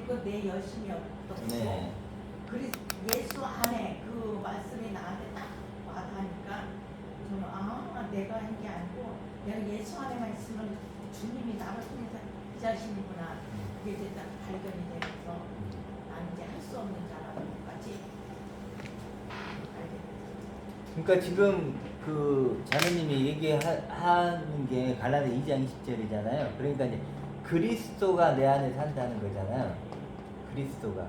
그거 내 열심이 없고 네. 그리 예수 안에 그 말씀이 나한테 딱 와닿으니까 저는 내가 한 게 아니고 내가 예수 안에만 있으면 주님이 나를 통해서 이 자신이구나 그게 이제 딱 발견이 되면서 나는 이제 할 수 없는 자라는 것까지 알게 됐어요. 그러니까 지금 그 자매님이 얘기하는 게 갈라디아 2장 20절이잖아요. 그러니까 이제 그리스도가 내 안에 산다는 거잖아요. 그리스도가.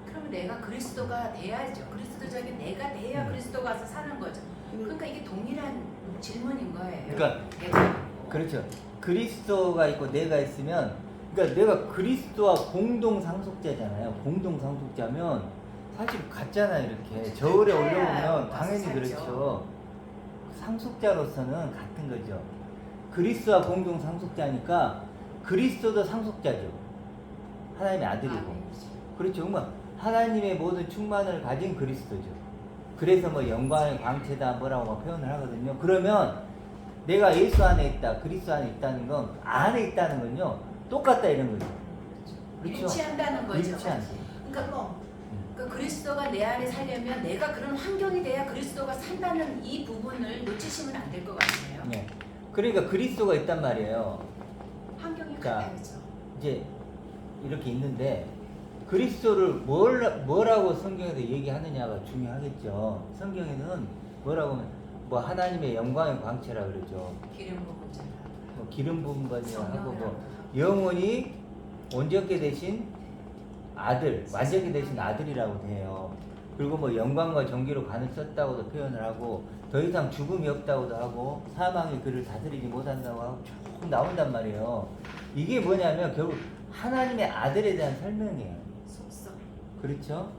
그러면 내가 그리스도가 돼야죠. 그리스도적인 내가 돼야 그리스도가 와서 사는 거죠. 그러니까 이게 동일한 질문인 거예요. 그러니까 내가 그렇죠. 그리스도가 있고 내가 있으면, 그러니까 내가 그리스도와 공동 상속자잖아요. 공동 상속자면 사실 같잖아요. 이렇게 저울에 올려보면 당연히 그렇죠. 상속자로서는 같은 거죠. 그리스도와 공동 상속자니까 그리스도도 상속자죠. 하나님의 아들이고. 그렇죠. 정말 하나님의 모든 충만을 가진 그리스도죠. 그래서 뭐 영광의 광채다 뭐라고 막 표현을 하거든요. 그러면 내가 예수 안에 있다, 그리스도 안에 있다는 건, 안에 있다는 건요 똑같다 이런 거죠. 그렇죠? 일치한다는 거죠. 일치한다. 그러니까 그리스도가 내 안에 살려면 내가 그런 환경이 돼야 그리스도가 산다는 이 부분을 놓치시면 안 될 것 같아요. 네. 그러니까 그리스도가 있단 말이에요. 환경이 자, 같아야죠. 이제 이렇게 있는데 그리스도를 뭐라고 성경에서 얘기하느냐가 중요하겠죠. 성경에는 뭐라고 하면 뭐 하나님의 영광의 광채라 그러죠. 기름 부은 자라. 뭐 기름 부은 것이라 하고 뭐 성령이라고. 영원히 온전케 되신 아들, 완전케 되신 아들이라고 돼요. 그리고 뭐 영광과 정기로 간을 썼다고도 표현을 하고 더 이상 죽음이 없다고도 하고 사망이 그를 다스리지 못한다고 하고 쭉 나온단 말이에요. 이게 뭐냐면 결국 하나님의 아들에 대한 설명이에요. 속성. 그렇죠?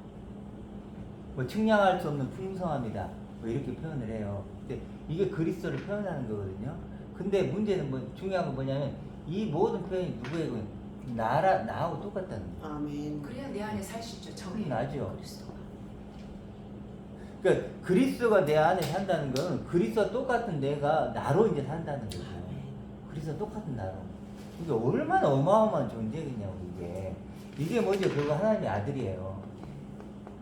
뭐 측량할 수 없는 풍성함이다. 뭐 이렇게 표현을 해요. 근데 이게 그리스도를 표현하는 거거든요. 근데 문제는 뭐 중요한 건 뭐냐면 이 모든 표현이 누구에게 나하고 똑같다는 거예요. 아멘. 그래야 내 안에 살 수 있죠. 정의. 나죠. 그리스도가. 그러니까 그리스도가 내 안에 산다는 건 그리스도와 똑같은 내가 나로 이제 산다는 거죠. 그리스도와 똑같은 나로. 이게 얼마나 어마어마한 존재겠냐고 이게 뭐죠? 그거 하나님의 아들이에요.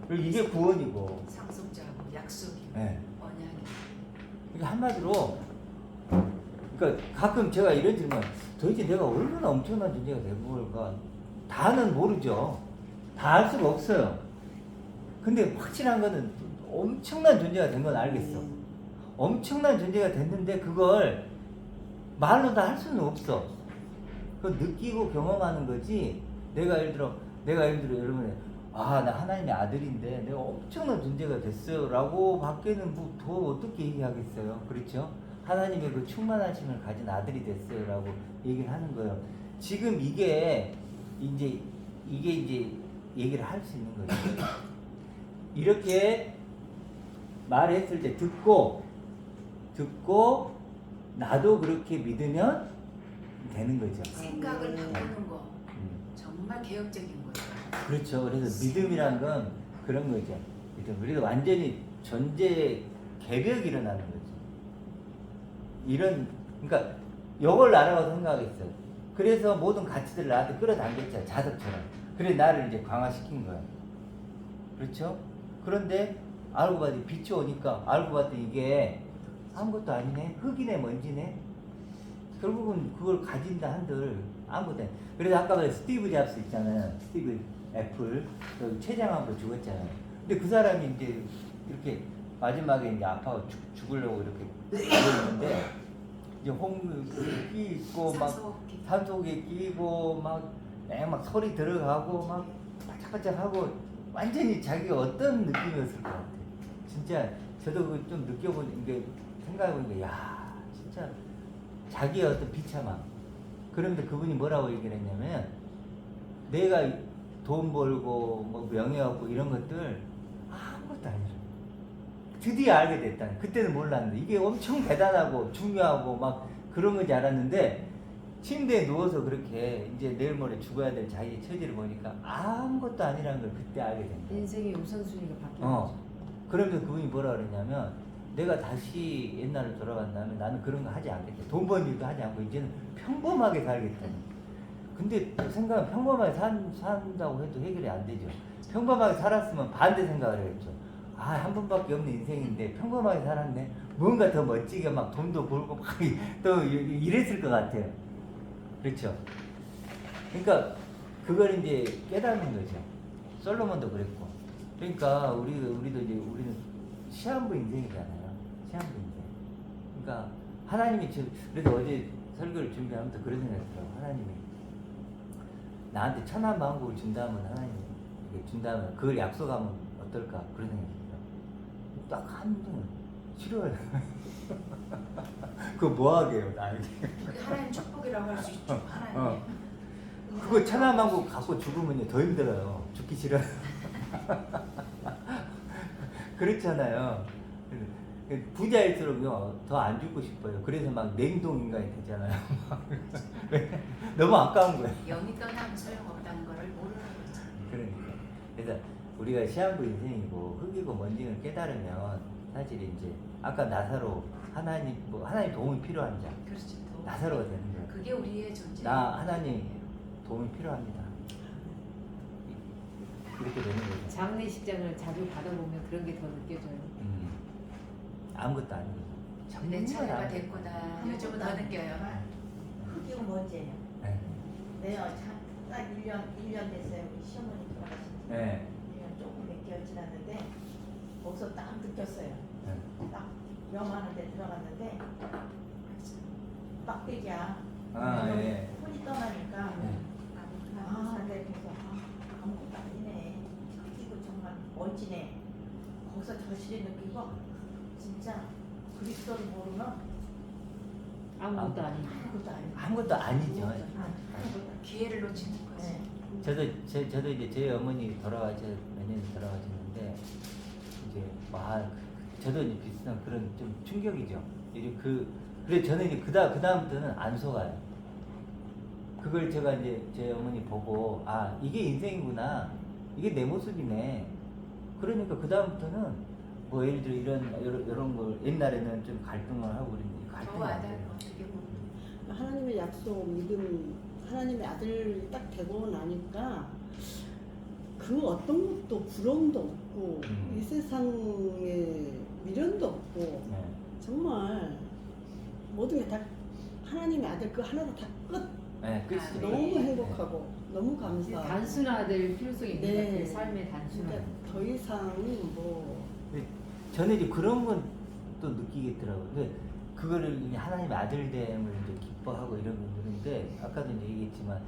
그리고 이게 구원이고. 상속자하고 약속이. 네. 언약이. 그러니까 한마디로 그러니까 가끔 제가 이런 질문, 도대체 내가 얼마나 엄청난 존재가 되고 다는 모르죠. 다 알 수가 없어요. 근데 확실한 거는 엄청난 존재가 된 건 알겠어. 엄청난 존재가 됐는데 그걸 말로 다 할 수는 없어. 그걸 느끼고 경험하는 거지. 내가 예를 들어 여러분이 나 하나님의 아들인데 내가 엄청난 존재가 됐어요 라고 밖에는 뭐 더 어떻게 얘기하겠어요. 그렇죠? 하나님의 그 충만하심을 가진 아들이 됐어요 라고 얘기를 하는 거예요. 지금 이게 이제 얘기를 할 수 있는 거죠. 이렇게 말했을 때 듣고 나도 그렇게 믿으면 되는 거죠. 생각을 바꾸는 거. 정말 개혁적인 거죠. 그렇죠. 그래서 믿음이란 건 그런 거죠. 그래서 완전히 존재 개벽이 일어나는 거죠. 그러니까 이걸 알아봐서 생각하겠어요. 그래서 모든 가치들을 나한테 끌어당겼잖아요. 자석처럼. 그래 나를 이제 강화시킨 거예요. 그렇죠? 그런데 알고 봤더니 빛이 오니까 알고 봤더니 이게 아무것도 아니네. 흙이네 먼지네. 결국은 그걸 가진다 한들 아무것도 아니네. 그래서 아까 말한 스티브 잡스 있잖아요. 스티브 애플 췌장암으로 죽었잖아요. 근데 그 사람이 이제 이렇게 마지막에 이제 아파서 죽으려고 이렇게 누웠는데 이제 홍기 있고 막 산소에 끼고 막 소리 들어가고 막 바짝바짝하고 완전히 자기가 어떤 느낌이었을 것 같아. 진짜 저도 그 좀 느껴보는 게 생각해보니까 야 진짜 자기의 어떤 비참함. 그런데 그분이 뭐라고 얘기를 했냐면 내가 돈 벌고 뭐 명예 얻고 이런 것들 아무것도 아니라 드디어 알게 됐다는. 그때는 몰랐는데 이게 엄청 대단하고 중요하고 막 그런 건지 알았는데 침대에 누워서 그렇게 이제 내일 모레 죽어야 될 자기의 처지를 보니까 아무것도 아니라는 걸 그때 알게 된 거야. 인생의 우선순위가 바뀌는 거죠. 그러면서 그분이 뭐라 그러냐면 내가 다시 옛날로 돌아간다면 나는 그런 거 하지 않겠다. 돈 버는 일도 하지 않고 이제는 평범하게 살겠다. 근데 생각은 평범하게 산다고 해도 해결이 안 되죠. 평범하게 살았으면 반대 생각을 했죠. 아, 한 번밖에 없는 인생인데 평범하게 살았네. 뭔가 더 멋지게 막 돈도 벌고 막 또 이랬을 것 같아요. 그렇죠. 그러니까 그걸 이제 깨닫는 거죠. 솔로몬도 그랬고. 그러니까 우리도 이제 우리는 시한부 인생이잖아요. 시한부 인생. 그러니까 하나님이 지금 그래서 어제 설교를 준비하면서 그런 생각했어요. 하나님이 나한테 천한 만국을 준다면 하나님 이게 준다면 그걸 약속하면 어떨까 그런 생각했어요. 딱 한 번 싫어요. 그거 뭐하게요 나에게. 그게 하나님 축복이라고 할 수 있죠. 하나님. 그거 천한 만국 갖고 죽으면 더 힘들어요. 죽기 싫어요. 그렇잖아요. 부자일수록요 더 안 죽고 싶어요. 그래서 막 냉동 인간이 되잖아요. 너무 아까운 거예요. 영이 떠나면 소용없다는 거를 모르는 거죠. 그러니까. 그래서 우리가 시한부 인생이고 흙이고 먼지를 깨달으면 사실 이제 아까 나사로 하나님 도움이 필요한 자 그렇죠. 또. 나사로가 되는 거예요. 그게 우리의 존재. 나 하나님 도움이 필요합니다. 이렇게 되는 거죠. 장례식장을 자주 받아보면 그런 게 더 느껴져요. 아무것도 아니고 내 차례가 됐구나. 요즘은 더 느껴요. 흙이고 먼지예요. 네. 내가 딱 1년 됐어요. 우리 시어머니 돌아가신 지. 네. 1년 조금 몇 개월 지났는데 거기서 딱 느꼈어요. 네. 딱 명하는 데 들어갔는데 빡대기야. 아, 예. 혼이 떠나니까 네. 근데 그래서 아무것도 아니네. 흙이고 정말 먼지네. 거기서 절실히 느끼고 진짜 그리스도를 모르면 아무것도 아니고. 아무것도 아니고 아무것도 아니죠. 아무것도 기회를 놓치는 거지. 네. 저도 이제 제 어머니 몇 년 돌아가셨는데 이제 저도 이제 비슷한 그런 좀 충격이죠. 이제 그래 저는 이제 그다음부터는 안 속아요. 그걸 제가 이제 제 어머니 보고 아 이게 인생이구나, 이게 내 모습이네. 그러니까 그다음부터는 뭐 예를 들어 이런 걸 옛날에는 좀 갈등을 하고 그랬는데 더 갈등이 안 와닿아. 돼요. 어떻게 보면. 하나님의 약속, 믿음, 하나님의 아들이 딱 되고 나니까 그 어떤 것도 부러움도 없고 이 세상에 미련도 없고 네. 정말 모든 게 다 하나님의 아들 그 하나로 다 끝. 네, 끝이죠. 너무 네. 행복하고 너무 감사하고 단순화될 필요성이 있는 것 네. 같아요. 삶의 단순화. 그러니까 더 이상 뭐 저는 이제 그런 건 또 느끼겠더라고요. 근데 그거를 이제 하나님의 아들됨을 이제 기뻐하고 이런 분들인데 아까도 이제 얘기했지만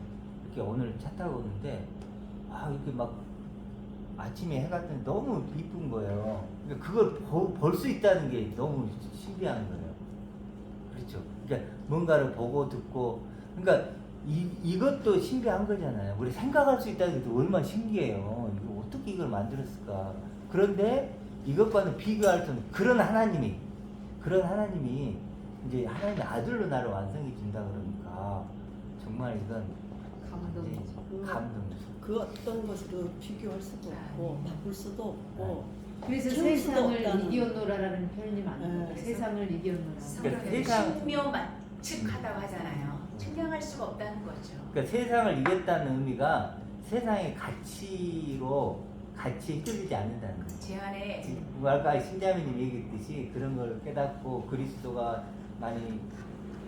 이렇게 오늘 차 타고 오는데 이렇게 막 아침에 해가 뜨니 너무 이쁜 거예요. 그러니까 그걸 볼 수 있다는 게 너무 신기한 거예요. 그렇죠. 그러니까 뭔가를 보고 듣고 그러니까 이것도 신기한 거잖아요. 우리 생각할 수 있다는 게 얼마나 신기해요. 이거 어떻게 이걸 만들었을까. 그런데 이것과는 비교할 수 없는 그런 하나님이 이제 하나님의 아들로 나를 완성해 준다 그러니까 정말 이건 감동이죠. 감동이죠. 그 어떤 것으로 비교할 수도 없고 바꿀 수도 없고 그래서 채울 수도 세상을 없다는. 이겨노라라는 표현이 많아요. 네. 세상을 이겨노라. 그러니까 성경에 세상- 신묘만측하다고 하잖아요. 측량할 수가 없다는 거죠. 그러니까 세상을 이겼다는 의미가 세상의 가치에 휘둘리지 않는다는 거예요. 제 안에 아까 신자매님 얘기했듯이 그런 걸 깨닫고 그리스도가 많이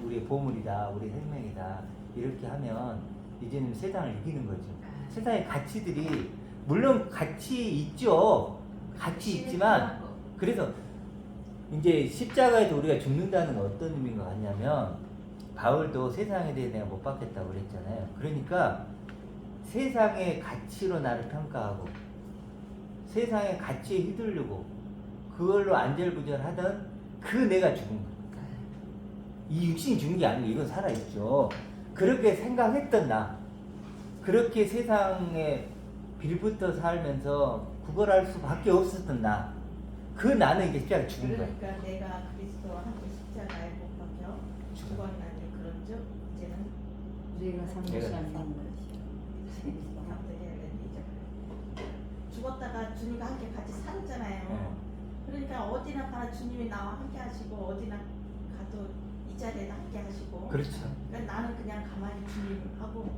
우리의 보물이다, 우리 생명이다 이렇게 하면 이제는 세상을 이기는 거죠. 세상의 가치들이 물론 가치 있죠. 가치 있지만 그래서 이제 십자가에서 우리가 죽는다는 건 어떤 의미인 것 같냐면 바울도 세상에 대해 내가 못 받겠다고 그랬잖아요. 그러니까 세상의 가치로 나를 평가하고 세상의 가치에 휘둘리고 그걸로 안절부절하던 그 내가 죽은 거예요. 이 육신이 죽은 게 아니고 이건 살아있죠. 그렇게 생각했던 나, 그렇게 세상에 빌붙어 살면서 구걸할 수밖에 없었던 나, 그 나는 이제 십자가에 죽은 거야. 그러니까 내가 그리스도와 함께 십자가에 못 박혀 죽어나니 그런즉 이제는 우리가 사는 것이 내가 아니고 죽었다가 주님과 함께 같이 살았잖아요. 그러니까 어디나 가나 주님이 나와 함께 하시고 어디나 가도 이 자리에 함께 하시고. 그렇죠. 그러니까 나는 그냥 가만히 주님하고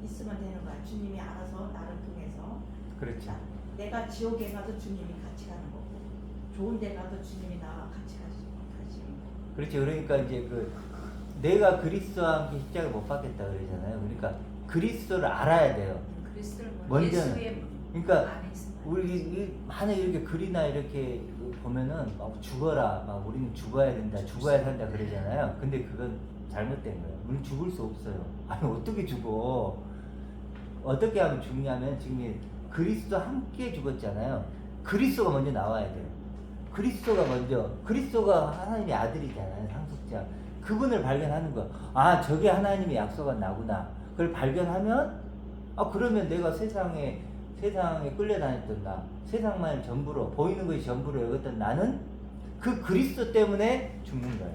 있으면 되는 거야. 주님이 알아서 나를 통해서. 그렇죠. 내가 지옥에 가도 주님이 같이 가는 거고, 좋은 데 가도 주님이 나와 같이 가시는 거고. 그렇죠. 그러니까 이제 그 내가 그리스도와 함께 십자가를 못 받겠다 그러잖아요. 그러니까 그리스도를 알아야 돼요. 그리스도를 먼저는. 예수의 그러니까 안에 있으면 우리 만약 이렇게 글이나 이렇게 보면은 막 죽어라, 막 우리는 죽어야 된다, 죽어야 산다 그러잖아요. 근데 그건 잘못된 거예요. 우리는 죽을 수 없어요. 아니 어떻게 죽어? 어떻게 하면 죽냐면 지금 그리스도 함께 죽었잖아요. 그리스도가 먼저 나와야 돼요. 그리스도가 하나님의 아들이잖아요. 상속자. 그분을 발견하는 거야. 아, 저게 하나님의 약속한 나구나. 그걸 발견하면 그러면 내가 세상에 끌려다녔던 나, 세상만을 전부로 보이는 것이 전부로 여겼던 나는 그 그리스도 때문에 죽는 거예요.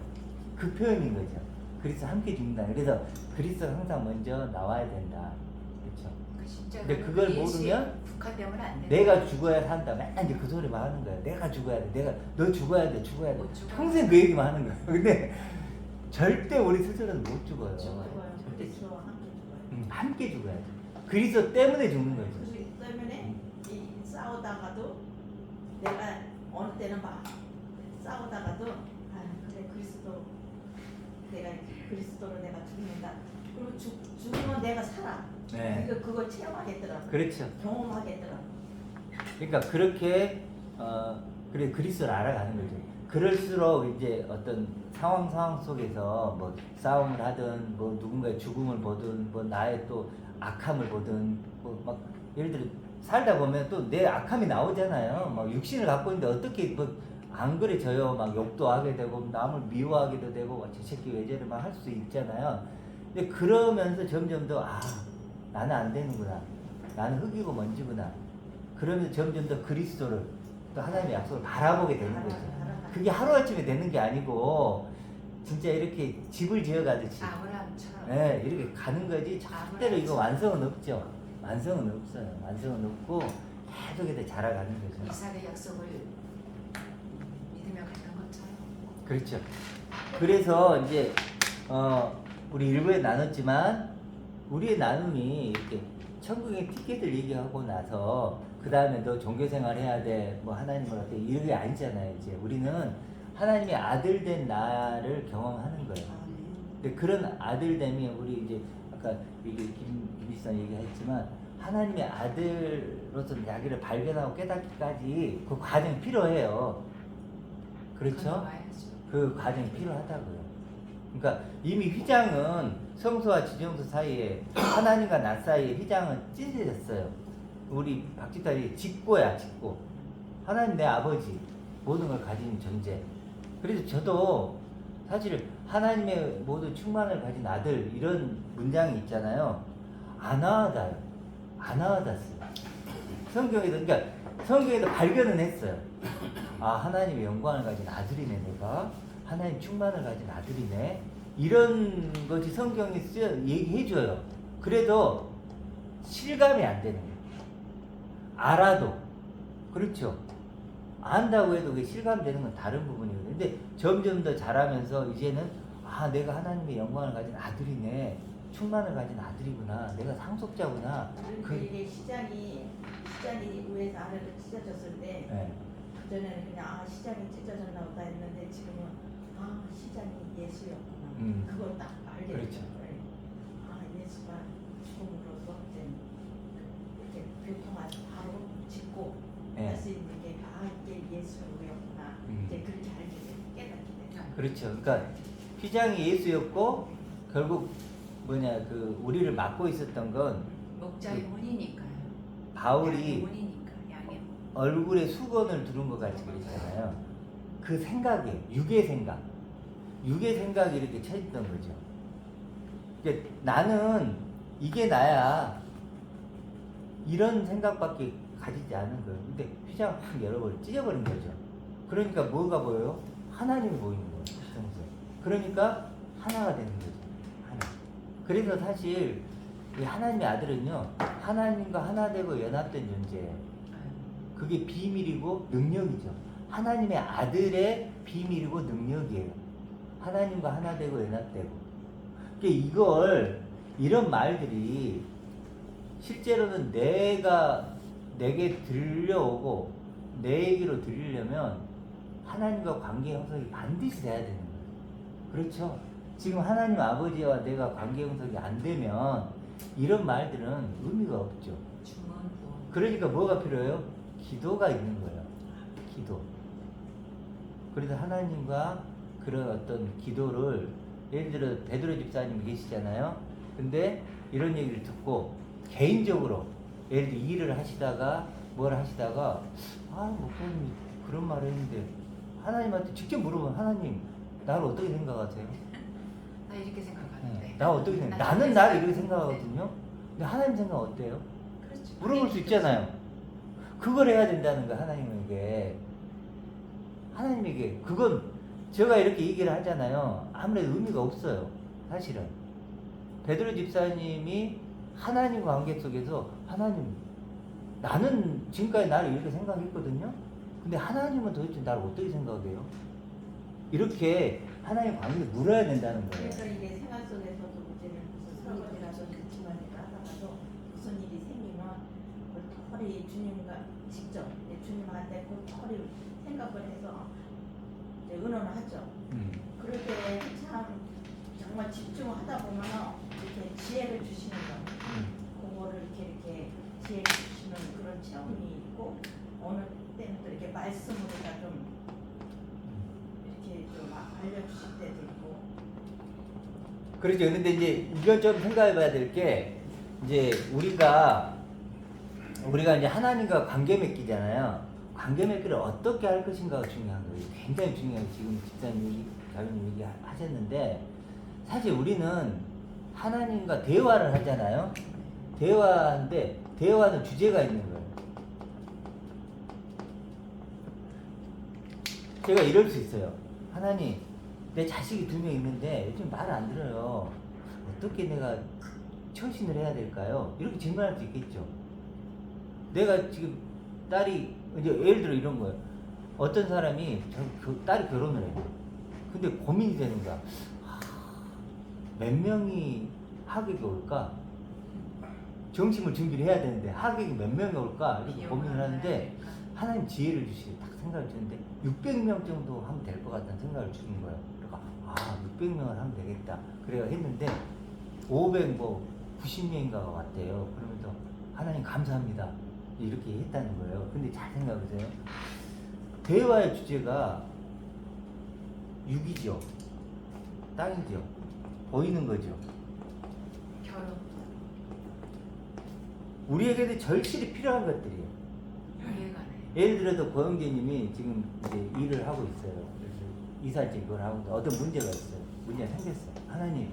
그 표현인 거죠. 그리스도 함께 죽는다. 그래서 그리스도가 항상 먼저 나와야 된다. 그렇죠. 그 십자가. 근데 그걸 모르면 국화되면 안 돼. 내가 죽어야 산다. 맨날 이제 그 소리만 하는 거야. 내가 죽어야 돼. 너 죽어야 돼. 못 죽어. 평생 그 얘기만 하는 거야. 근데 절대 우리 스스로는 못 죽어요. 죽어요. 절대 그리스도와 함께 죽어요. 함께 죽어야 돼. 그리스도 때문에 죽는 거죠. 그리스도 때문에 이 싸우다가도 내가 어느 때는 막 싸우다가도 그래 그리스도로 내가 죽는다. 그리고 죽으면 내가 살아. 네. 그거 체험하겠더라고. 그렇죠. 경험하겠더라고. 그러니까 그렇게 그래 그리스도를 알아가는 거죠. 그럴수록 이제 어떤 상황 속에서 뭐 싸움을 하든 뭐 누군가의 죽음을 보든 뭐 나의 또 악함을 보든 뭐 막 예를 들어 살다 보면 또 내 악함이 나오잖아요. 막 육신을 갖고 있는데 어떻게 뭐 안 그래져요. 막 욕도 하게 되고 남을 미워하기도 되고 저 새끼 왜 저래 막 할 수 있잖아요. 근데 그러면서 점점 더 나는 안 되는구나. 나는 흙이고 먼지구나. 그러면서 점점 더 그리스도를 또 하나님의 약속을 바라보게 되는 거죠. 그게 하루아침에 되는 게 아니고 진짜 이렇게 집을 지어가듯이 아브라함처럼. 네, 이렇게 가는 거지. 절대로 이거 완성은 없죠. 완성은 없어요. 완성은 없고 계속 이렇게 자라가는 거죠. 이삭의 약속을 믿으며 갔던 것처럼. 그렇죠. 그래서 이제 우리 일부에 나눴지만 우리의 나눔이 이렇게 천국의 티켓을 얘기하고 나서 그 다음에 너 종교생활 해야 돼, 뭐 하나님을 어때 이런 게 아니잖아요. 이제 우리는 하나님의 아들 된 나를 경험하는 거예요. 근데 그런 아들됨이 우리 이제 아까 김비선 얘기했지만 하나님의 아들로서 자기를 발견하고 깨닫기까지 그 과정이 필요해요. 그렇죠? 건너와야죠. 그 과정이 필요하다고요. 그러니까 이미 휘장은 성소와 지정소 사이에 하나님과 나 사이에 휘장은 찢어졌어요. 우리 박지탈이 직고야, 직고. 하나님 내 아버지, 모든 걸 가진 존재. 그래서 저도 사실 하나님의 모든 충만을 가진 아들 이런 문장이 있잖아요. 안 와닿아요. 안 와닿았어요. 성경에도 발견은 했어요. 하나님의 영광을 가진 아들이네 내가. 하나님 충만을 가진 아들이네. 이런 것이 성경이 얘기해줘요. 그래도 실감이 안 되는 거예요. 알아도. 그렇죠. 안다고 해도 그게 실감되는 건 다른 부분이거든요. 근데 점점 더 자라면서 이제는 내가 하나님의 영광을 가진 아들이네. 충만을 가진 아들이구나. 내가 상속자구나. 그러니까 이게 시장이 위에서 아래로 찢어졌을 때 네. 그전에는 그냥 시장이 찢어졌나 보다 했는데 지금은 시장이 예수였구나. 그걸 딱 알게 그렇죠. 되는 거예요. 예수가 죽음으로써 이제 이렇게 교통하지 바로 짓고 네. 할 수 있는 게 이게 예수였구나. 이제 그렇게 알게 되고 깨닫게 되죠. 그렇죠. 그러니까 휘장이 예수였고 결국 우리를 맡고 있었던 건 목자의 문이니까요. 바울이 양의 문이니까 양의 문. 얼굴에 수건을 두른 것 같이 그랬잖아요. 그 생각에 육의 생각이 이렇게 쳐있던 거죠. 그러니까 나는 이게 나야 이런 생각밖에 가지지 않은 거예요. 근데 휘장 확 열어버리고 찢어버린 거죠. 그러니까 뭐가 보여요? 하나님이 보이는 거예요. 그러니까 하나가 되는 거죠. 하나. 그래서 사실 이 하나님의 아들은요, 하나님과 하나 되고 연합된 존재예요. 그게 비밀이고 능력이죠. 하나님의 아들의 비밀이고 능력이에요. 하나님과 하나 되고 연합되고. 이런 말들이 실제로는 내가 내게 들려오고 내 얘기로 들리려면 하나님과 관계 형성이 반드시 돼야 되는 거예요. 그렇죠? 지금 하나님 아버지와 내가 관계 형성이 안 되면 이런 말들은 의미가 없죠. 주문 부원. 그러니까 뭐가 필요해요? 기도가 있는 거예요. 기도. 그래서 하나님과 그런 어떤 기도를, 예를 들어 베드로 집사님이 계시잖아요. 근데 이런 얘기를 듣고 개인적으로 예를 들어 일을 하시다가 뭘 하시다가 목사님이 그런 말을 했는데 하나님한테 직접 물어보면 하나님 나를 어떻게 생각하세요? 나 이렇게 생각하는데. 나 어떻게 생각? 나는 나를 이렇게 생각하거든요. 근데 하나님 생각 어때요? 그렇죠. 물어볼 수 있잖아요. 그걸 해야 된다는 거야, 하나님에게. 그건 제가 이렇게 얘기를 하잖아요. 아무래도 의미가 없어요. 사실은. 베드로 집사님이 하나님 관계 속에서 하나님, 나는 지금까지 나를 이렇게 생각했거든요. 근데 하나님은 도대체 나를 어떻게 생각해요? 이렇게 하나님 관계를 물어야 된다는 거예요. 그래서 이게 생활 속에서도 이제는 무슨 설거지라도 그치만이라 하다가도 무슨 일이 생기면 털이 주님과 직접 주님한테 그 털이 생각을 해서 이제 의논을 하죠. 그럴 때 참 정말 집중하다 보면 이렇게 지혜를 주시는 거, 그거를 이렇게 지혜를 주시는 그런 체험이 있고 어느 때는 또 이렇게 말씀으로다 좀 이렇게 좀 알려주실 때도 있고. 그렇죠. 근데 이제 이건 좀 생각해 봐야 될 게, 이제 우리가 이제 하나님과 관계 맺기잖아요. 관계 맺기를 어떻게 할 것인가가 중요한 거예요. 굉장히 중요해요. 지금 집사님, 자매님 얘기 하셨는데, 사실 우리는 하나님과 대화를 하잖아요. 대화하는데, 대화는 주제가 있는 거예요. 제가 이럴 수 있어요. 하나님, 내 자식이 2명 있는데 요즘 말을 안 들어요. 어떻게 내가 처신을 해야 될까요? 이렇게 질문할 수 있겠죠. 내가 지금 딸이, 이제 예를 들어 이런 거예요. 어떤 사람이 딸이 결혼을 해요. 근데 고민이 되는 거야. 몇 명이 하객이 올까? 정심을 준비를 해야 되는데 하객이 몇 명이 올까? 이렇게 고민을 하는데 하나님 지혜를 주시고 딱 생각을 주는데 600명 정도 하면 될 것 같다는 생각을 주는 거예요. 그러니까 600명을 하면 되겠다. 그래야 했는데 90명인가가 왔대요. 그러면서 하나님 감사합니다. 이렇게 했다는 거예요. 근데 잘 생각해보세요. 대화의 주제가 육이죠. 땅이죠. 보이는 거죠. 결혼. 우리에게도 절실히 필요한 것들이에요. 이해가네. 예를 들어서 고영재님이 지금 이제 일을 하고 있어요. 그래서 이삿짐 그걸 하고 있는데 어떤 문제가 있어요. 문제가 생겼어요. 하나님,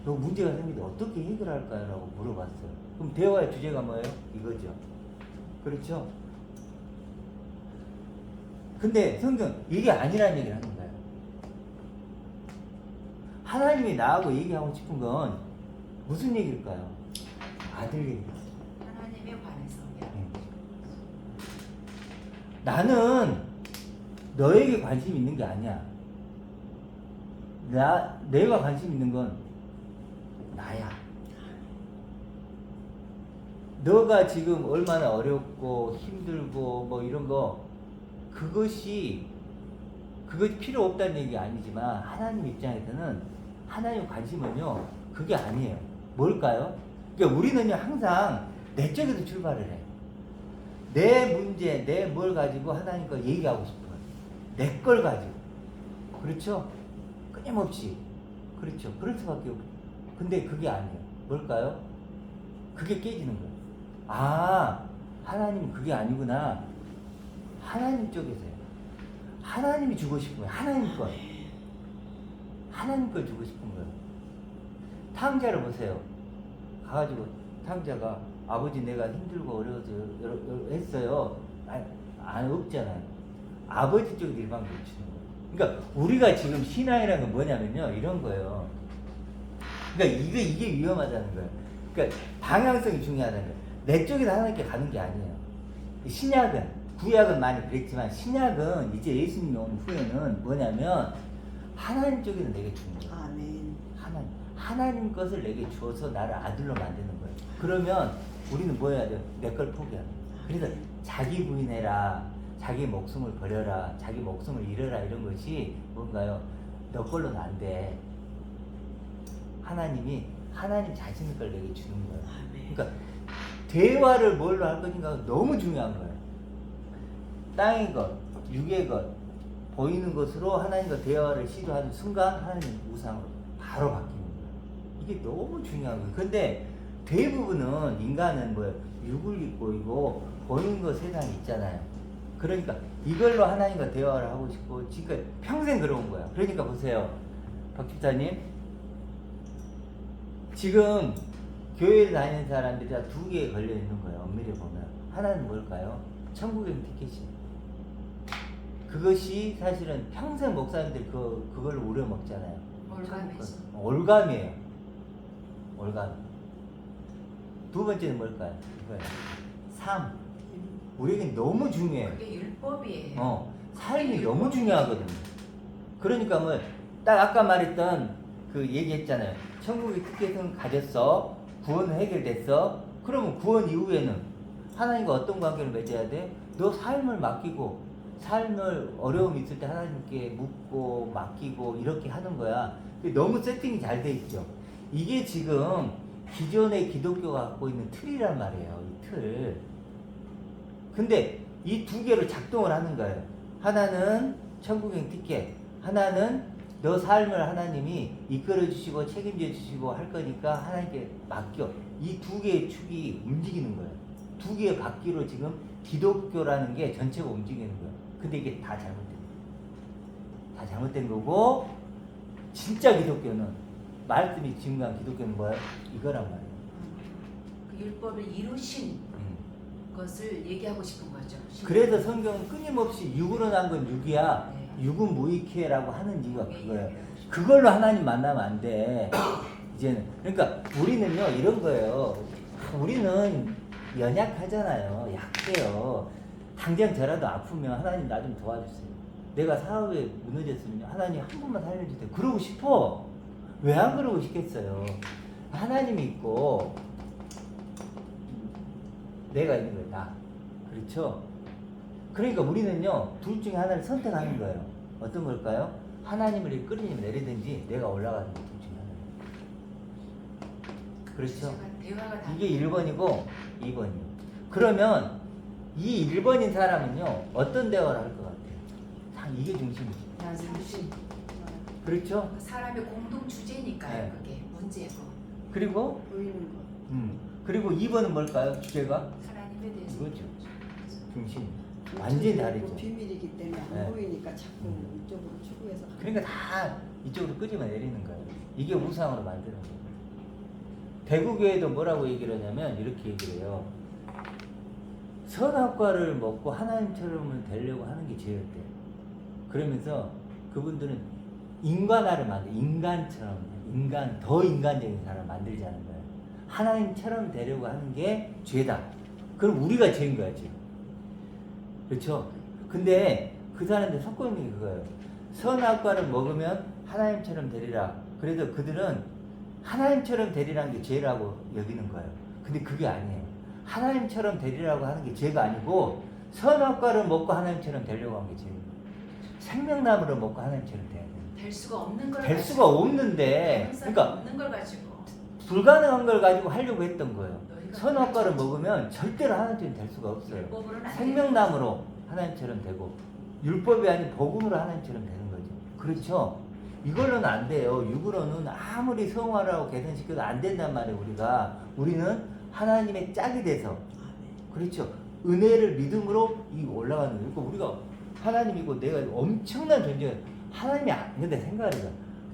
너 문제가 생기는데 어떻게 해결할까요? 라고 물어봤어요. 그럼 대화의 주제가 뭐예요? 이거죠. 그렇죠? 근데 성경 이게 아니라는 얘기를 하는 거예요. 하나님이 나하고 얘기하고 싶은 건 무슨 얘기일까요? 아들 얘기. 하나님에 관해서. 나는 너에게 관심 있는 게 아니야. 내가 관심 있는 건 나야. 너가 지금 얼마나 어렵고 힘들고 뭐 이런 거, 그것이 필요 없다는 얘기 아니지만 하나님 입장에서는 하나님 관심은요 그게 아니에요. 뭘까요? 그러니까 우리는요 항상 내 쪽에서 출발을 해. 내 문제, 내 뭘 가지고 하나님과 얘기하고 싶어요. 내 걸 가지고. 그렇죠? 끊임없이. 그렇죠. 그럴 수밖에 없고. 근데 그게 아니에요. 뭘까요? 그게 깨지는 거예요. 하나님은 그게 아니구나. 하나님 쪽에서요. 하나님이 주고 싶은 거예요. 하나님 걸. 하나님 걸 주고 싶은 거예요. 탕자를 보세요. 가가지고 탕자가 아버지 내가 힘들고 어려워서 했어요. 안 없잖아요. 아버지 쪽에 일방적으로 주는 거예요. 그러니까 우리가 지금 신앙이라는 건 뭐냐면요. 이런 거예요. 그러니까 이게 위험하다는 거예요. 그러니까 방향성이 중요하다는 거예요. 내 쪽에서 하나님께 가는 게 아니에요. 신약은, 구약은 많이 그랬지만 신약은 이제 예수님이 온 후에는 뭐냐면 하나님 쪽에서 내게 주는 거예요. 아멘. 하나님 것을 내게 주어서 나를 아들로 만드는 거예요. 그러면 우리는 뭐 해야 돼요? 내 걸 포기하는. 그래서 자기 부인해라, 자기 목숨을 버려라, 자기 목숨을 잃어라 이런 것이 뭔가요? 너 걸로는 안 돼. 하나님이 하나님 자신의 걸 내게 주는 거예요. 그러니까 대화를 뭘로 할 것인가 너무 중요한 거예요. 땅의 것, 육의 것, 보이는 것으로 하나님과 대화를 시도하는 순간 하나님 우상으로 바로 바뀌는 거예요. 이게 너무 중요한 거예요. 근데 대부분은 인간은 뭐 육을 입고 있고 보이는 것 세상이 있잖아요. 그러니까 이걸로 하나님과 대화를 하고 싶고 지금 평생 그러온 거야. 그러니까 보세요, 박 집사님, 지금 교회를 다니는 사람들이 다 두 개에 걸려 있는 거예요. 엄밀히 보면 하나는 뭘까요? 천국의 티켓이. 그것이 사실은 평생 목사님들 그걸 우려먹잖아요. 올가매죠. 올감이에요. 올감. 두 번째는 뭘까요? 이거예요. 삶. 우리에게 너무 중요해요. 그게 율법이에요. 삶이 너무 중요하거든요. 그러니까 뭐 딱 아까 말했던 그 얘기했잖아요. 천국의 티켓은 가졌어. 구원은 해결됐어. 그러면 구원 이후에는 하나님과 어떤 관계를 맺어야 돼? 너 삶을 맡기고, 삶을 어려움이 있을 때 하나님께 묻고 맡기고 이렇게 하는 거야. 너무 세팅이 잘 돼 있죠. 이게 지금 기존의 기독교가 갖고 있는 틀이란 말이에요. 이 틀. 근데 이 두 개로 작동을 하는 거예요. 하나는 천국행 티켓, 하나는 너 삶을 하나님이 이끌어 주시고 책임져 주시고 할 거니까 하나님께 맡겨. 이 두 개의 축이 움직이는 거예요. 두 개의 바퀴로 지금 기독교라는 게 전체가 움직이는 거예요. 근데 이게 다 잘못된 거예요. 다 잘못된 거고, 진짜 기독교는, 말씀이 증거한 기독교는 뭐예요? 이거란 말이에요. 그 율법을 이루신 것을 얘기하고 싶은 거죠. 그래서 성경은 끊임없이 육으로 난 건 육이야. 네. 육은 무익해라고 하는 이유가 그거예요. 얘기하고 싶은 그걸로 하나님 만나면 안 돼. 이제는. 그러니까 우리는요, 이런 거예요. 우리는 연약하잖아요. 약해요. 당장 저라도 아프면 하나님 나 좀 도와주세요. 내가 사업에 무너졌으면 하나님 한 번만 살려주세요. 그러고 싶어. 왜 안 그러고 싶겠어요? 하나님이 있고 내가 있는 거예요. 나. 그렇죠? 그러니까 우리는요, 둘 중에 하나를 선택하는 거예요. 어떤 걸까요? 하나님을 끌으면 내리든지 내가 올라가는 것 둘 중에 하나예요. 그렇죠? 대화가 다 이게 1번이고 2번이에요. 그러면 이 1번인 사람은요, 어떤 대화를 할 것 같아요? 다 이게 중심이죠. 중심. 그렇죠? 사람의 공동 주제니까요. 네. 그게 문제고 그리고 보이는 거. 그리고 2번은 뭘까요? 주제가? 하나님에 대해서 이거죠. 중심. 완전히 다르죠. 비밀이기 때문에 안 네. 보이니까 자꾸 이쪽으로 추구해서. 그러니까 다 이쪽으로 끄집어 내리는 거예요. 이게 우상으로 만드는 거예요. 대구교회도 뭐라고 얘기를 하냐면 이렇게 얘기를 해요. 선악과를 먹고 하나님처럼 되려고 하는 게 죄였대요. 그러면서 그분들은 인간화를 인간처럼, 더 인간적인 사람 만들자는 거예요. 하나님처럼 되려고 하는 게 죄다. 그럼 우리가 죄인 거야, 지금. 그렇죠? 근데 그 사람들 섞고 있는 게 그거예요. 선악과를 먹으면 하나님처럼 되리라. 그래서 그들은 하나님처럼 되리라는 게 죄라고 여기는 거예요. 근데 그게 아니에요. 하나님처럼 되리라고 하는 게 죄가 아니고, 선악과를 먹고 하나님처럼 되려고 하는 게 죄예요. 생명나무를 먹고 하나님처럼 돼야 돼요. 될 수가 없는 걸 될 수가 없는데, 그러니까 없는 걸 가지고 불가능한 걸 가지고 하려고 했던 거예요. 너희가 선악과를 그렇지. 먹으면 절대로 하나님처럼 될 수가 없어요. 율법으로는 안 생명나무로 하나님처럼 되고, 율법이 아닌 복음으로 하나님처럼 되는 거죠. 그렇죠? 이걸로는 안 돼요. 육으로는 아무리 성화라고 개선시켜도 안 된단 말이에요. 우리는 하나님의 짝이 돼서, 그렇죠? 은혜를 믿음으로 이 올라가는 거예요. 그러니까 우리가 하나님이고 내가 엄청난 존재예요. 하나님이 근데 생각을 해봐.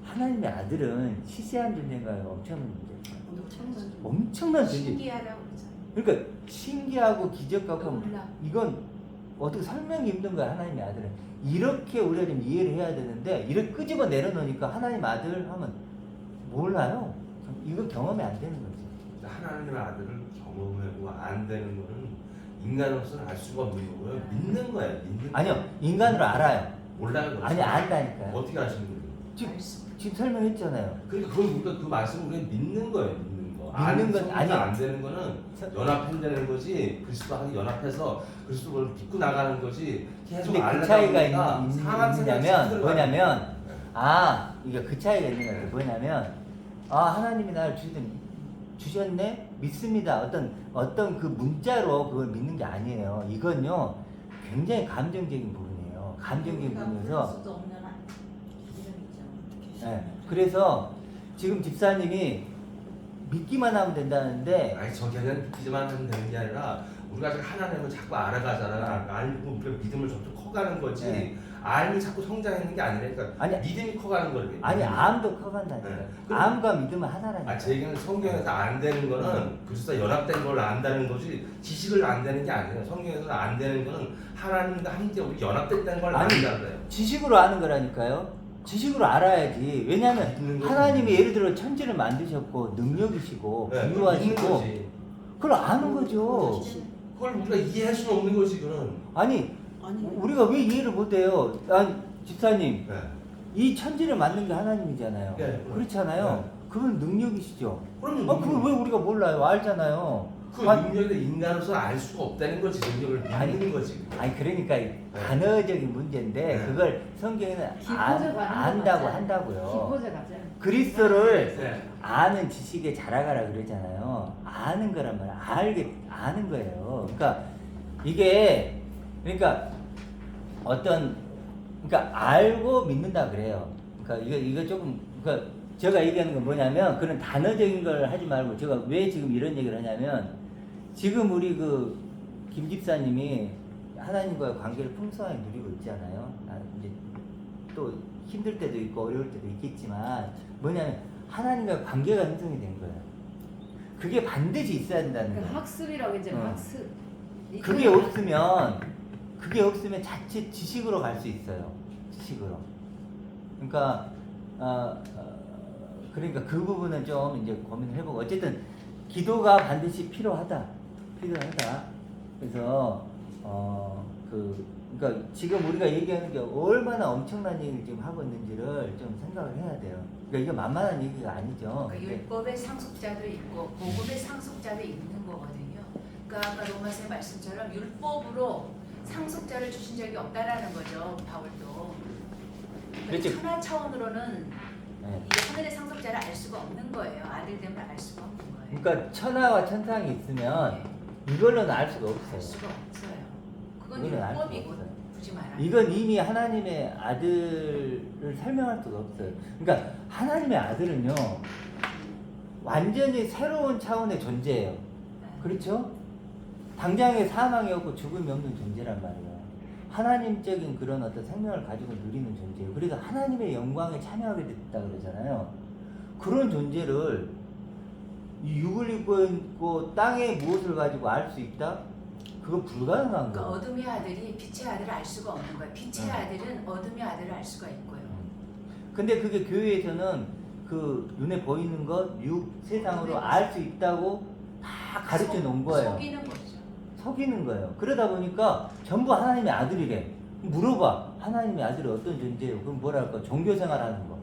하나님의 아들은 시세한 존재인가요? 엄청난 존재인가요? 엄청난 존재. 신기하다고 그러잖아요. 그러니까 신기하고 기적하고 놀랍. 이건 어떻게 설명이 힘든 거야. 하나님의 아들은 이렇게 우리가 좀 이해를 해야 되는데, 이렇게 끄집어 내려놓으니까 하나님 아들 하면 몰라요. 이건 경험이 안 되는 거지. 하나님의 아들을 경험하고 안 되는 거는 인간으로서는 알 수가 없는 거고요. 믿는 거예요. 믿는 아니요, 거예요. 인간으로 알아요. 몰라요. 그거. 아니, 안다니까요. 어떻게 아시는 거예요? 지금 설명했잖아요. 그러니까 그건 우리가 그 말씀을 우리가 믿는 거예요. 믿는 거. 믿는 건 성도가 안 아니. 되는 거는 연합한다는 거지. 그리스도하고 연합해서 그리스도를 믿고 나가는 거지. 계속 근데 그 알려다 차이가 보니까 상한 생각이 있냐면 들어가요. 뭐냐면 이게 그 차이가 있는 것 같아요. 뭐냐면 하나님이 나를 주셨네 믿습니다. 어떤 그 문자로 그걸 믿는 게 아니에요. 이건요 굉장히 감정적인 부분이에요. 감정적인 부분에서 수도 없는 이름이죠. 네, 그래서 지금 집사님이 믿기만 하면 된다는데 아니 저기는 믿기만 하면 되는 게 아니라 우리가 하나님을 자꾸 알아가잖아. 알고 우리가 믿음을 점점 커가는 거지. 네. 알미 자꾸 성장하는 게 아니라 그러니까 아니, 믿음이 커가는 거래. 아니 암도 커간다니까. 네. 암과 믿음은 하나라니까. 제 얘기는 성경에서 안 되는 거는 그리스도와 연합된 걸 안다는 거지 지식을 안 되는 게 아니에요. 성경에서 안 되는 거는 하나님과 함께 우리 연합됐다는 걸 아니, 안다는 거예요. 지식으로 아는 거라니까요. 지식으로 알아야지. 왜냐하면 믿는 거지. 하나님이 예를 들어 천지를 만드셨고 능력이시고 네, 믿는 부유하시고 거지. 그걸 아는 거죠. 그걸 우리가 이해할 수는 없는 거지 그는. 아니 아니 우리가 왜 이해를 못해요? 집사님 네. 이 천지를 만든 게 하나님이잖아요. 네, 그렇잖아요. 네. 그건 능력이시죠. 그럼 그걸 왜 우리가 몰라요? 알잖아요. 그 능력을 인간으로서 알 수가 없다는 거지. 능력을 아니, 믿는 거지. 아니 그러니까 단어적인 문제인데 네. 그걸 성경에는 기포적 안다고 한다고요. 기포적 가자. 그리스도를 네. 아는 지식에 자라가라 그러잖아요. 아는 거란 말이야. 아는 거예요. 그러니까 이게 그러니까 알고 믿는다 그래요. 그러니까 이거 조금 그러니까 제가 얘기하는 건 뭐냐면 그런 단어적인 걸 하지 말고 제가 왜 지금 이런 얘기를 하냐면 지금 우리 김 집사님이 하나님과의 관계를 풍성하게 누리고 있잖아요. 이제 또 힘들 때도 있고 어려울 때도 있겠지만 뭐냐면 하나님과의 관계가 형성이 된 거예요. 그게 반드시 있어야 된다는 거예요. 학습이라고 이제 학습. 그게 없으면 자칫 지식으로 갈 수 있어요. 지식으로. 그러니까 그러니까 그 부분은 좀 이제 고민을 해보고 어쨌든 기도가 반드시 필요하다. 그래서 그러니까 지금 우리가 얘기하는 게 얼마나 엄청난 얘기를 지금 하고 있는지를 좀 생각을 해야 돼요. 그러니까 이게 만만한 얘기가 아니죠. 그러니까 율법의 상속자도 있고 복음의 상속자도 있는 거거든요. 그러니까 아까 로마서 말씀처럼 율법으로 상속자를 주신 적이 없다라는 거죠. 바울도. 그렇죠. 천하 차원으로는 네. 이 하늘의 상속자를 알 수가 없는 거예요. 아들 때문에 알 수가 없는 거예요. 그러니까 천하와 천상이 있으면 이걸로는 알 수가 알 없어요. 수가 없어요. 그건 이거는 알 수가 율법이고 없어요. 굳이 말하면. 이건 이미 하나님의 아들을 설명할 수가 없어요. 그러니까 하나님의 아들은요 완전히 새로운 차원의 존재예요. 그렇죠? 당장에 사망이 없고 죽음이 없는 존재란 말이에요. 하나님적인 그런 어떤 생명을 가지고 누리는 존재예요. 그래서 하나님의 영광에 참여하게 됐다 그러잖아요. 그런 존재를 이 육을 입고 있고 땅에 무엇을 가지고 알 수 있다? 그거 불가능한 그러니까 거예요. 어둠의 아들이 빛의 아들을 알 수가 없는 거예요. 빛의 아들은 어둠의 아들을 알 수가 있고요. 근데 그게 교회에서는 그 눈에 보이는 것, 세상으로 알 수 있다고 다 가르쳐 놓은 거예요. 속이는 거죠. 속이는 거예요. 그러다 보니까 전부 하나님의 아들이래. 물어봐. 하나님의 아들이 어떤 존재예요? 그럼 뭐랄까? 종교생활하는 거.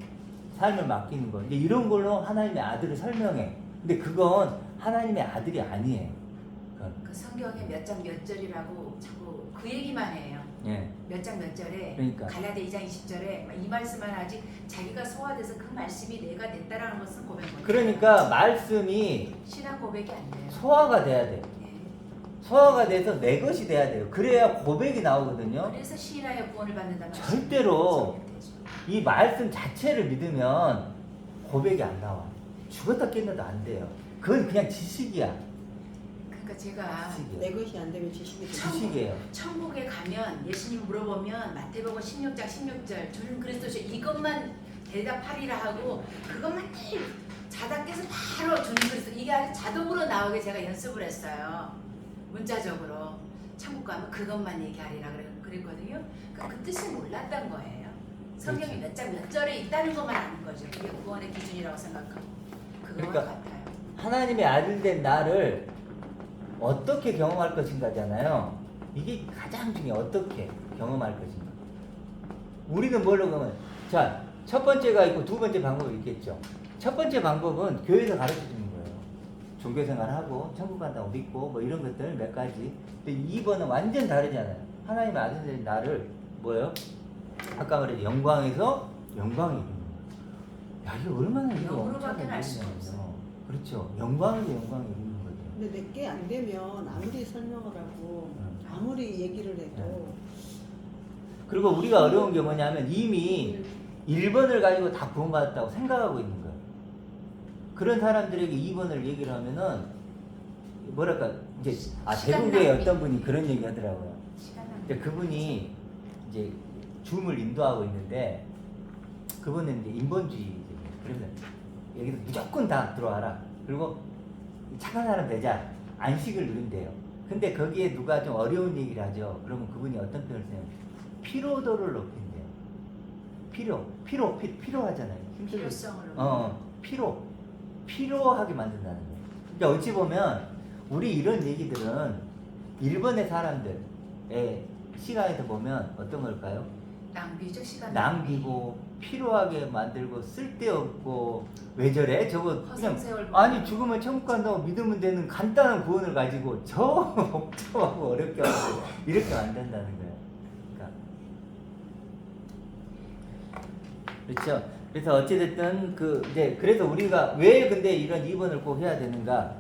삶을 맡기는 거. 이제 이런 걸로 하나님의 아들을 설명해. 근데 그건 하나님의 아들이 아니에요. 그 성경에 몇 장 몇 절이라고 자꾸 그 얘기만 해요. 예. 몇 장 몇 절에 그러니까. 갈라디아 2장 20절에 이 말씀만 하지 자기가 소화돼서 그 말씀이 내가 됐다라는 것은 고백 못 해요. 그러니까 말씀이 신앙 고백이 안 돼요. 소화가 돼야 돼요. 예. 소화가 돼서 내 것이 돼야 돼요. 그래야 고백이 나오거든요. 그래서 시인하여 구원을 받는다 말씀. 절대로 이 말씀 자체를 믿으면 고백이 안 나와. 죽었다 깼나도 안 돼요. 그건 그냥 지식이야. 그러니까 제가 지식이에요. 내 것이 안 되면 지식이 되는 지식이에요. 천국에 가면 예수님 물어보면 마태복음 16장 16절 주는 그리스도시 이것만 대답하리라 하고 그것만 늘 자다 깨서 바로 주는 그리스도 이게 아주 자동으로 나오게 제가 연습을 했어요. 문자적으로 천국 가면 그것만 얘기하리라 그랬거든요. 그러니까 그 뜻을 몰랐던 거예요. 성경이 몇 장 몇 절에 있다는 것만 아는 거죠. 그게 구원의 기준이라고 생각하고 그거와 그러니까 같아요. 하나님의 아들 된 나를 어떻게 경험할 것인가잖아요. 이게 가장 중요해. 어떻게 경험할 것인가. 우리는 뭘로 그러면 자, 첫 번째가 있고 두 번째 방법이 있겠죠. 첫 번째 방법은 교회에서 가르쳐 주는 거예요. 종교생활하고 천국 간다고 믿고 뭐 이런 것들 몇 가지. 근데 2번은 완전 다르잖아요. 하나님의 아들들이 나를 뭐예요? 아까 말했죠. 영광에서 영광이 이루는 거예요. 야, 이거 얼마나 이거 영으로밖에 알 수가 엄청난 일이냐면요. 그렇죠. 영광에서 영광이 이루는 거죠. 근데 내게 안 되면 아무리 설명을 하고 아무리 얘기를 해도 그리고 우리가 어려운 게 뭐냐면 이미 1번을 가지고 다 구원받았다고 생각하고 있는 거예요. 그런 사람들에게 2번을 얘기를 하면은 뭐랄까 이제 시간 대구교에 낭비. 어떤 분이 그런 얘기 하더라고요. 시간 낭비. 근데 그분이 이제 줌을 인도하고 있는데 그분은 이제 인본주의예요. 그러면 여기서 무조건 다 들어와라. 그리고 착한 사람 되자. 안식을 누린대요. 근데 거기에 누가 좀 어려운 얘기를 하죠. 그러면 그분이 어떤 표현을 써요? 피로도를 높인대요. 필요하잖아요. 힘들고. 필요성을 필요하게 만든다는 거예요. 그러니까 어찌 보면 우리 이런 얘기들은 일본의 사람들의 시각에서 보면 어떤 걸까요? 낭비죠 시간. 낭비고 필요하게 만들고 쓸데없고 왜 저래? 저거 그냥 허송세월 아니 죽으면 천국 간다고 믿으면 되는 간단한 구원을 가지고 저 복잡하고 어렵게 만들고 이렇게 만든다는 거예요. 그러니까 그렇죠. 그래서 어찌됐든 이제 그래서 우리가 왜 근데 이런 2번을 꼭 해야 되는가?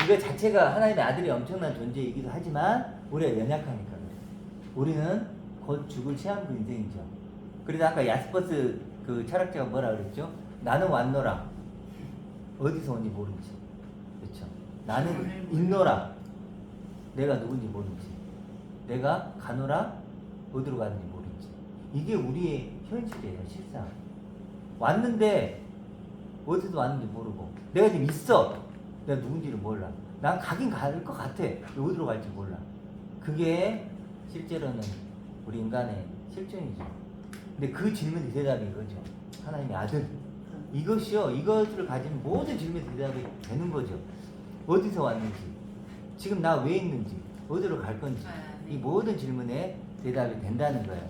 이거 자체가 하나님의 아들이 엄청난 존재이기도 하지만 우리가 연약하니까 그래요. 우리는 곧 죽을 시한부 인생이죠. 그래서 아까 야스퍼스 그 철학자가 뭐라 그랬죠? 나는 왔노라. 어디서 온지 모르지. 그렇죠. 나는 있노라. 내가 누군지 모르지. 내가 가노라. 어디로 가는지 모르지. 이게 우리의 현실이에요, 실상. 왔는데 어디서 왔는지 모르고 내가 지금 있어. 내가 누군지를 몰라. 난 가긴 갈 것 같아. 어디로 갈지 몰라. 그게 실제로는 우리 인간의 실존이죠. 근데 그 질문의 대답이 이거죠. 하나님의 아들. 이것이요. 이것을 가진 모든 질문의 대답이 되는 거죠. 어디서 왔는지, 지금 나 왜 있는지, 어디로 갈 건지 이 모든 질문에 대답이 된다는 거예요.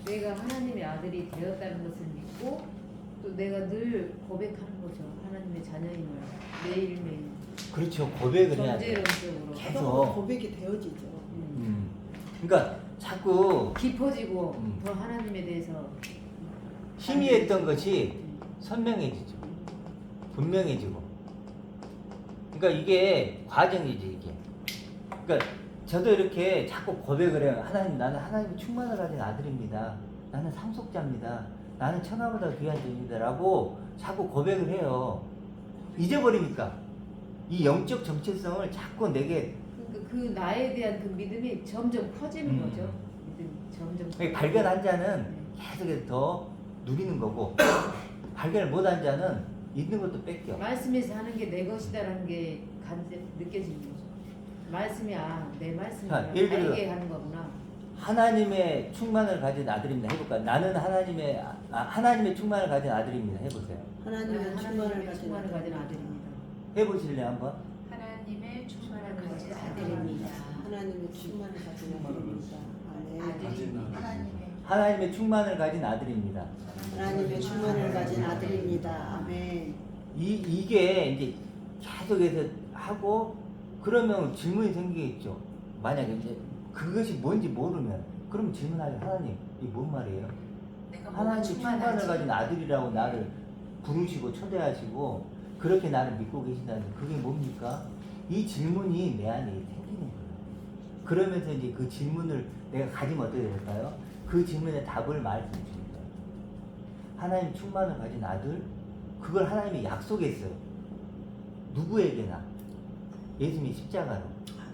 내가 하나님의 아들이 되었다는 것을 믿고 또 내가 늘 고백하는 거죠. 하나님의 자녀임을 매일매일 그렇죠. 고백을 해야 돼요. 전제론적으로 계속. 고백이 되어지죠. 그러니까 자꾸 깊어지고 더 하나님에 대해서 희미했던 것이 선명해지죠. 분명해지고. 그러니까 이게 과정이지 이게. 그러니까 저도 이렇게 자꾸 고백을 해요. 하나님, 나는 하나님의 충만을 가진 아들입니다. 나는 상속자입니다. 나는 천하보다 귀한 존입니다라고 자꾸 고백을 해요. 잊어버리니까 이 영적 정체성을 자꾸 내게 그러니까 그 나에 대한 그 믿음이 점점 커지는 거죠. 믿음이 점점 발견한 자는 계속해서 더 누리는 거고 발견을 못한 자는 있는 것도 뺏겨. 말씀에서 하는 게 내 것이다라는 게 느껴지는 거죠. 말씀이 내 말씀이야. 자, 예를 들어 알게 하는 거구나. 하나님의 충만을 가진 아들입니다. 해볼까? 나는 하나님의 충만을 가진 아들입니다. 해보세요. 하나님의 충만을 가진 아들입니다. 해보실래 한번? 하나님의 충만을 가진 아들입니다. 하나님의 충만을 가진 아들입니다. 아멘. 아들이 하나님의 충만을 가진 아들입니다. 하나님의 충만을 가진 아들입니다. 아멘. 이게 이제 계속해서 하고 그러면 질문이 생기겠죠. 만약에 이제 그것이 뭔지 모르면 그럼 질문하죠. 하나님, 이게 뭔 말이에요? 내가 하나님의 충만을 가진 아들이라고 나를 부르시고 초대하시고 그렇게 나를 믿고 계신다는 그게 뭡니까? 이 질문이 내 안에 생기는 거예요. 그러면서 이제 그 질문을 내가 가지면 어떻게 될까요? 그 질문의 답을 말씀해 주는 거예요. 하나님 충만을 가진 아들, 그걸 하나님이 약속했어요. 누구에게나. 예수님이 십자가로.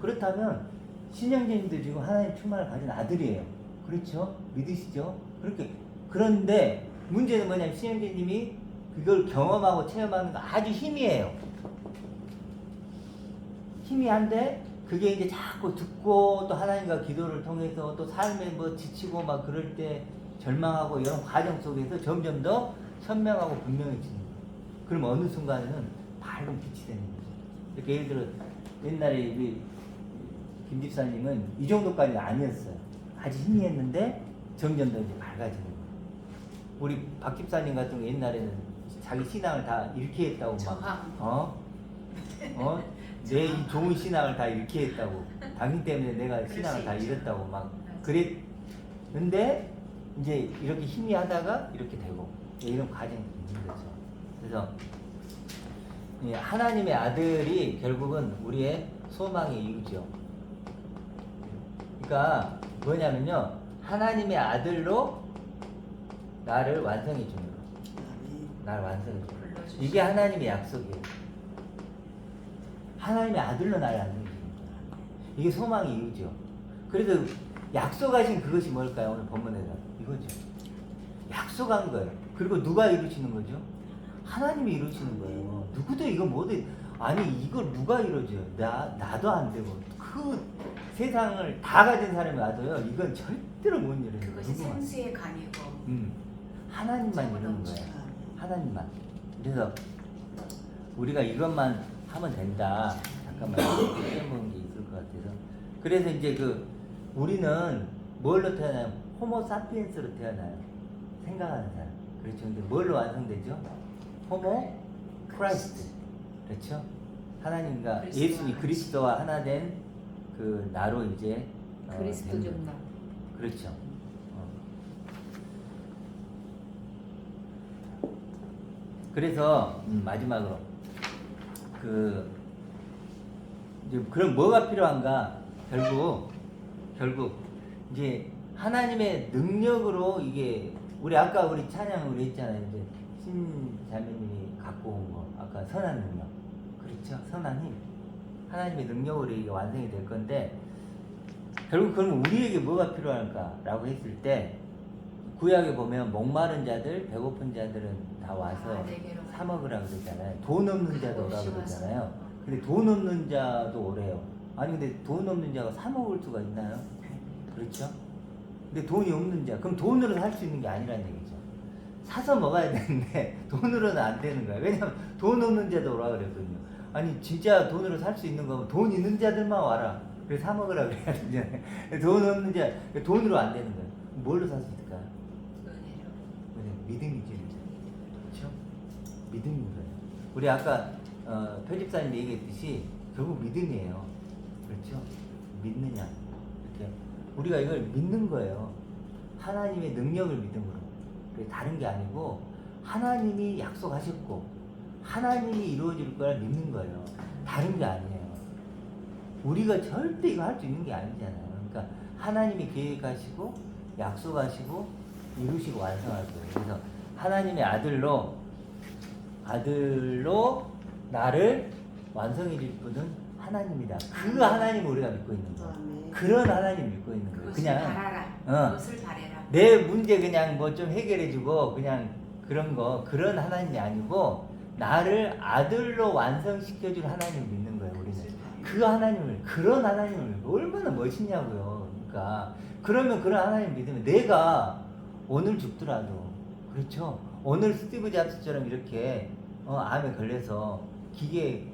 그렇다면 신영재님도 지금 하나님 충만을 가진 아들이에요. 그렇죠? 믿으시죠? 그런데 문제는 뭐냐면 신영재님이 그걸 경험하고 체험하는 거 아주 희미해요. 희미한데 그게 이제 자꾸 듣고 또 하나님과 기도를 통해서 또 삶에 뭐 지치고 막 그럴 때 절망하고 이런 과정 속에서 점점 더 선명하고 분명해지는 거예요. 그럼 어느 순간에는 밝은 빛이 되는 거죠. 이렇게 예를 들어 옛날에 우리 김 집사님은 이 정도까지는 아니었어요. 아주 희미했는데 점점 더 이제 밝아지는 거예요. 우리 박 집사님 같은 경우 옛날에는 자기 신앙을 다 잃게 했다고 막 내 이 좋은 신앙을 다 잃게 했다고. 당신 때문에 내가 신앙을 다 잃었다고 막 그랬는데 이제 이렇게 희미하다가 이렇게 되고 이런 과정이 있는 거죠. 그래서 이 하나님의 아들이 결국은 우리의 소망의 이유죠. 그러니까 뭐냐면요, 하나님의 아들로 나를 완성해 주는 거. 나를 완성해 주는 거. 이게 하나님의 약속이에요. 하나님의 아들로 나를 완성해 주는 거예요. 이게 소망의 이유죠. 그래서 약속하신 그것이 뭘까요? 오늘 본문에서 이거죠. 약속한 거예요. 그리고 누가 이루시는 거죠? 하나님이 이루시는 거예요. 누구도 이거 못 아니 이걸 누가 이루어줘요? 나도 안 되고 그 세상을 다 가진 사람이 와도요 이건 절대로 못 이루어요. 그것이 누구만. 생수의 간이고 하나님만 이루는 거예요. 하나님만. 그래서 우리가 이것만 하면 된다. 잠깐만 빼먹은 게 있을 것 같아서. 그래서 이제 우리는 뭘로 태어나요? 호모 사피엔스로 태어나요. 생각하는 사람. 그렇죠. 근데 뭘로 완성되죠? 호모 크라이스트. 그렇죠? 하나님과 예수님 그리스도와 하나 된 그 나로 이제 그리스도적 나. 그렇죠. 그래서 마지막으로 이제 그럼 뭐가 필요한가? 결국 이제 하나님의 능력으로 이게 우리 아까 우리 찬양 우리 했잖아요. 이제 신 자매님이 갖고 온 거 아까 선한 능력. 그렇죠? 선한 힘. 하나님의 능력으로 이게 완성이 될 건데 결국 그러면 우리에게 뭐가 필요할까라고 했을 때 구약에 보면 목마른 자들, 배고픈 자들은 다 와서 사 먹으라 그러잖아요. 돈 없는 자도 오라 그러잖아요. 근데 돈 없는 자도 오래요. 아니 근데 돈 없는 자가 사 먹을 수가 있나요? 그렇죠? 근데 돈이 없는 자, 그럼 돈으로 살 수 있는 게 아니라는 얘기죠. 사서 먹어야 되는데 돈으로는 안 되는 거예요. 왜냐면 돈 없는 자도 오라 그랬거든요. 아니 진짜 돈으로 살 수 있는 거면 돈 있는 자들만 와라. 그래서 사 먹으라 그래야 되잖아요. 돈 없는 자, 돈으로 안 되는 거예요. 뭘로 살 수 있을까요? 믿음이지. 그렇죠? 믿음인 거예요. 우리 아까 편집사님 얘기했듯이 결국 믿음이에요. 그렇죠? 믿느냐. 이렇게 우리가 이걸 믿는 거예요. 하나님의 능력을 믿음으로. 다른 게 아니고 하나님이 약속하셨고 하나님이 이루어질 걸 믿는 거예요. 다른 게 아니에요. 우리가 절대 이거 할 수 있는 게 아니잖아요. 그러니까 하나님이 계획하시고 약속하시고 이루시고 완성할 거예요. 그래서 하나님의 아들로 나를 완성해 줄 분은 하나님이다. 그 하나님을 우리가 믿고 있는 거예요. 그런 하나님 믿고 있는 거예요. 그것을 그냥 바라라. 그것을 바래라. 내 문제 그냥 뭐 좀 해결해 주고 그냥 그런 하나님이 아니고 나를 아들로 완성시켜 줄 하나님을 믿는 거예요. 우리는 그런 하나님을 얼마나 멋있냐고요. 그러니까 그러면 그런 하나님 믿으면 내가 오늘 죽더라도 그렇죠. 오늘 스티브 잡스처럼 이렇게 암에 걸려서 기계에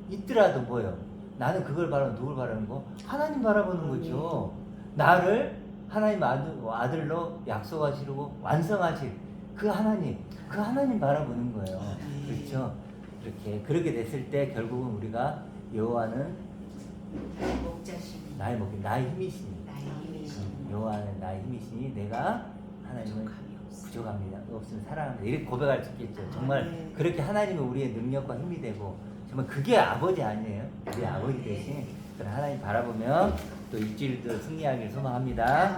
있더라도 뭐요? 나는 그걸 바라면 누굴 바라는 거? 하나님 바라보는 거죠. 나를 하나님 아들로 약속하시고 완성하실 그 하나님 바라보는 거예요. 그렇죠? 그렇게 됐을 때 결국은 우리가 여호와는 목자신 나의 힘이시니 나의 힘이신 여호와는 나의 힘이시니 내가 하나님은 부족합니다. 없으면 사랑합니다. 이렇게 고백할 수 있겠죠. 정말 그렇게 하나님은 우리의 능력과 힘이 되고 정말 그게 아버지 아니에요? 우리 아버지 대신 그런 하나님 바라보며 또 일주일도 승리하길 소망합니다.